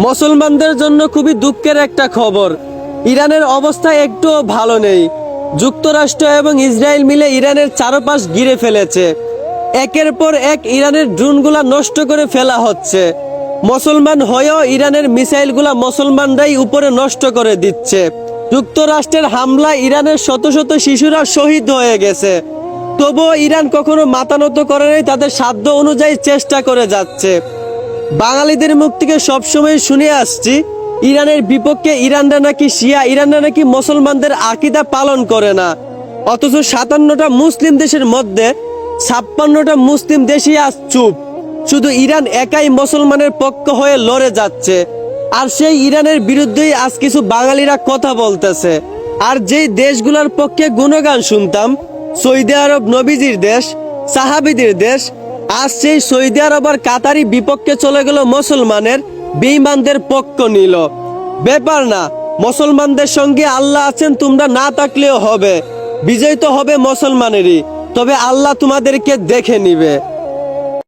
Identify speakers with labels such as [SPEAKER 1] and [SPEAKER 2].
[SPEAKER 1] মুসলমানদের জন্য খুবই দুঃখের একটা খবর। ইরানের অবস্থা একটুও ভালো নেই। যুক্তরাষ্ট্র এবং ইসরায়েল মিলে ইরানের চারপাশ ঘিরে ফেলেছে। একের পর এক ইরানের ড্রোনগুলা নষ্ট করে ফেলা হচ্ছে। মুসলমান হয়েও ইরানের মিসাইলগুলা মুসলমানরাই উপরে নষ্ট করে দিচ্ছে। যুক্তরাষ্ট্রের হামলা ইরানের শত শত শিশুরা শহীদ হয়ে গেছে। তবুও ইরান কখনো মাথা নত করে নাই, তাদের সাধ্য অনুযায়ী চেষ্টা করে যাচ্ছে। বাঙালিদের মুখ থেকে সবসময় শুনে আসছি ইরানের বিপক্ষে, ইরানরা নাকি শিয়া, ইরানরা নাকি মুসলমানদের আকীদা পালন করে না। অথচ 57টা মুসলিম দেশের মধ্যে 56টা মুসলিম দেশই আজ চুপ। শুধু ইরান একাই মুসলমানের পক্ষ হয়ে লড়ে যাচ্ছে। আর সেই ইরানের বিরুদ্ধেই আজ কিছু বাঙালিরা কথা বলতেছে। আর যেই দেশগুলোর পক্ষে গুণগান শুনতাম, সৌদি আরব নবীজির দেশ, সাহাবিদের দেশ, আজ সেই সৌদি আরব আর কাতারি বিপক্ষে চলে গেল মুসলমানের, বেঈমানদের পক্ষ নিল। ব্যাপার না, মুসলমানদের সঙ্গে আল্লাহ আছেন, তোমরা না থাকলেও হবে। বিজয় তো হবে মুসলমানেরই, তবে আল্লাহ তোমাদেরকে দেখে নিবে।